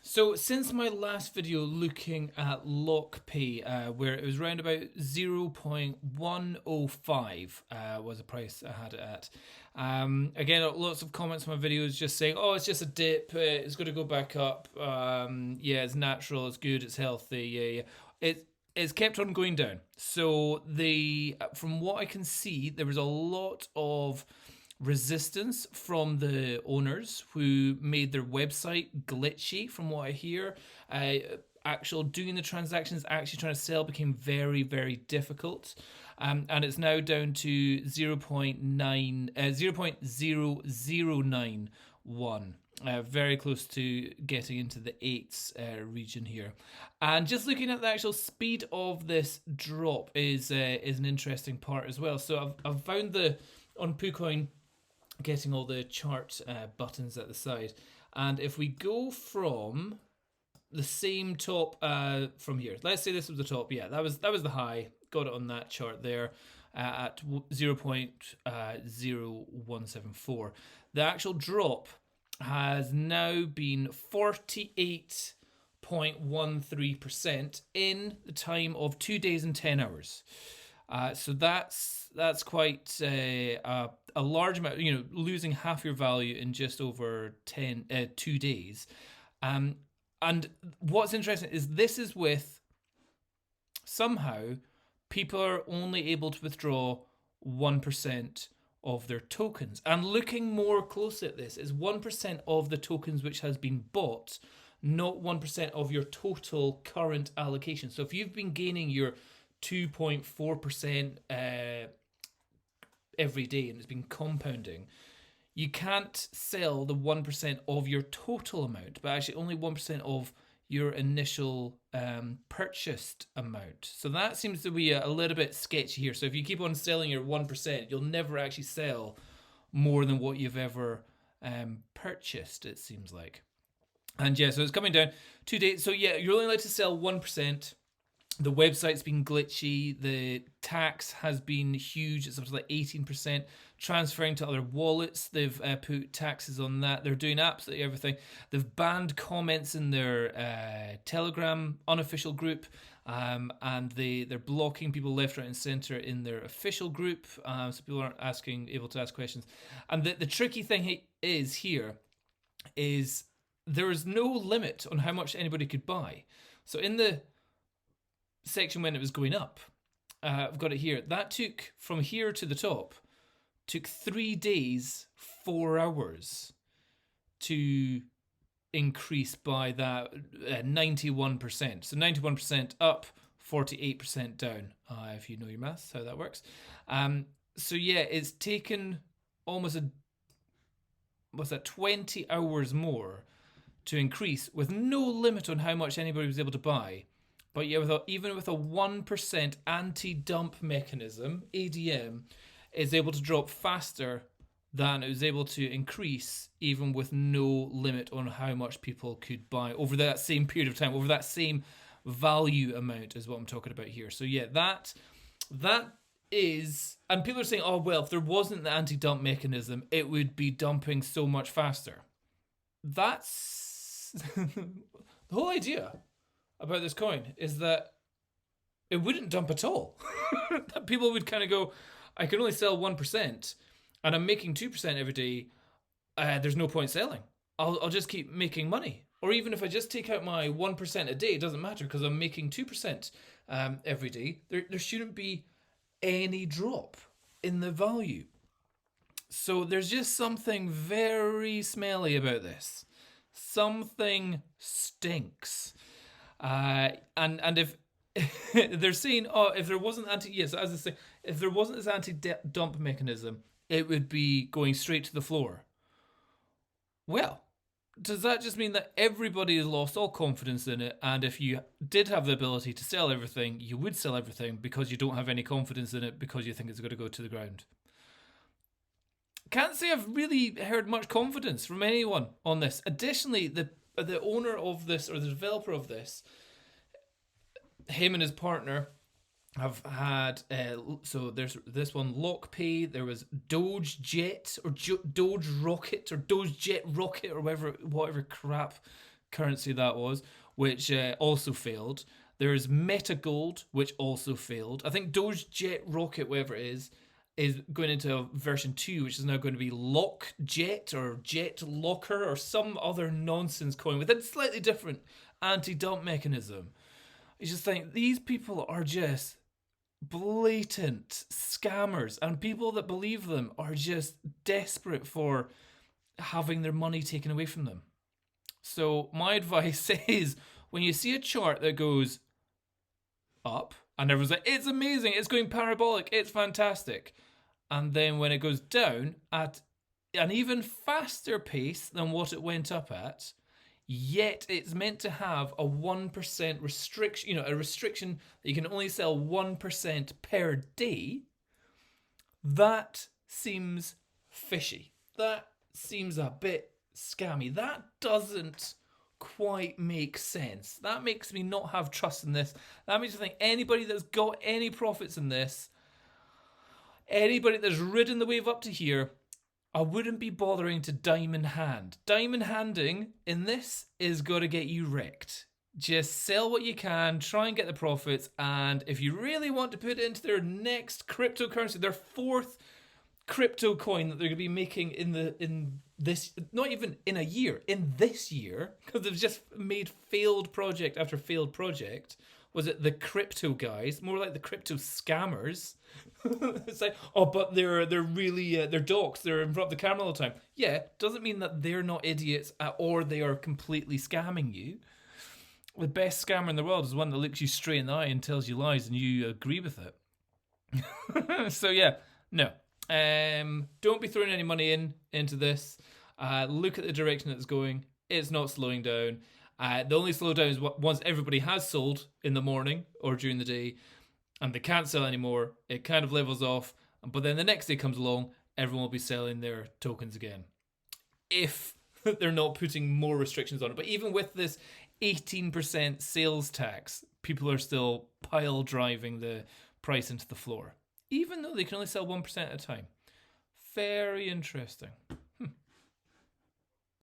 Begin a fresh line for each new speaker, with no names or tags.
So since my last video looking at LockPay, where it was around about 0.105 was the price I had it at. Again, lots of comments on my videos just saying, oh, it's just a dip, it's going to go back up. Yeah, it's natural, it's good, it's healthy. Yeah. It's kept on going down. So from what I can see, there was a lot of resistance from the owners who made their website glitchy. From what I hear, actual doing the transactions, actually trying to sell, became very, very difficult. And it's now down to 0.0091. Very close to getting into the 8s region here. And just looking at the actual speed of this drop is an interesting part as well. So I've found on PooCoin, getting all the chart buttons at the side. And if we go from the same top from here, let's say this was the top. Yeah, that was the high. Got it on that chart there at 0.0174. The actual drop has now been 48.13% in the time of 2 days and 10 hours. So that's quite a large amount, losing half your value in just over 2 days. And what's interesting is this is with, somehow people are only able to withdraw 1% of their tokens. And looking more closely at this, is 1% of the tokens which has been bought, not 1% of your total current allocation. So if you've been gaining your 2.4% every day and it's been compounding, you can't sell the 1% of your total amount, but actually only 1% of your initial purchased amount. So that seems to be a little bit sketchy here. So if you keep on selling your 1%, you'll never actually sell more than what you've ever purchased, it seems like. And yeah, so it's coming down 2 days. So yeah, you're only allowed to sell 1%. The website's been glitchy. The tax has been huge. It's up to like 18%. Transferring to other wallets, they've put taxes on that. They're doing absolutely everything. They've banned comments in their Telegram unofficial group, and they're blocking people left, right, and center in their official group, so people aren't able to ask questions. And the tricky thing is there is no limit on how much anybody could buy. So in the section when it was going up, I've got it here, that took from here to the top, took 3 days, 4 hours to increase by that 91%. So 91% up, 48% down, if you know your maths, how that works. So yeah, it's taken almost 20 hours more to increase, with no limit on how much anybody was able to buy. But yeah, even with a 1% anti-dump mechanism, ADM, is able to drop faster than it was able to increase, even with no limit on how much people could buy over that same period of time, over that same value amount is what I'm talking about here. So yeah, that is, and people are saying, oh, well, if there wasn't the anti-dump mechanism, it would be dumping so much faster. That's the whole idea about this coin, is that it wouldn't dump at all. That people would kind of go, I can only sell 1% and I'm making 2% every day. There's no point selling. I'll just keep making money. Or even if I just take out my 1% a day, it doesn't matter because I'm making 2% every day. There shouldn't be any drop in the value. So there's just something very smelly about this. Something stinks. And if they're saying, oh, if there wasn't if there wasn't this anti-dump mechanism, it would be going straight to the floor. Well, does that just mean that everybody has lost all confidence in it? And if you did have the ability to sell everything, you would sell everything because you don't have any confidence in it because you think it's going to go to the ground? Can't say I've really heard much confidence from anyone on this. Additionally, the owner of this, or the developer of this, him and his partner have had, so there's this one, LockPay, there was Doge Jet, or Doge Rocket, or Doge Jet Rocket, or whatever crap currency that was, which also failed. There's Meta Gold, which also failed. I think Doge Jet Rocket, whatever it is going into version 2, which is now going to be Lock Jet or Jet Locker or some other nonsense coin with a slightly different anti-dump mechanism. You just think these people are just blatant scammers, and people that believe them are just desperate for having their money taken away from them. So my advice is, when you see a chart that goes up and everyone's like, it's amazing, it's going parabolic, it's fantastic, and then when it goes down at an even faster pace than what it went up at, yet it's meant to have a 1% restriction, a restriction that you can only sell 1% per day, that seems fishy. That seems a bit scammy. That doesn't quite make sense. That makes me not have trust in this. That makes me think anybody that's got any profits in this, anybody that's ridden the wave up to here, I wouldn't be bothering to diamond hand. Diamond handing in this is going to get you wrecked. Just sell what you can, try and get the profits, and if you really want to put it into their next cryptocurrency, their fourth crypto coin that they're going to be making in this, not even in a year, in this year, because they've just made failed project after failed project. Was it the crypto guys? More like the crypto scammers. It's like, oh, but they're really they're docs. They're in front of the camera all the time. Yeah, doesn't mean that they're not idiots or they are completely scamming you. The best scammer in the world is one that looks you straight in the eye and tells you lies, and you agree with it. So yeah, no. Don't be throwing any money into this. Look at the direction that it's going. It's not slowing down. The only slowdown is once everybody has sold in the morning or during the day and they can't sell anymore, it kind of levels off. But then the next day comes along, everyone will be selling their tokens again, if they're not putting more restrictions on it. But even with this 18% sales tax, people are still pile driving the price into the floor, even though they can only sell 1% at a time. Very interesting.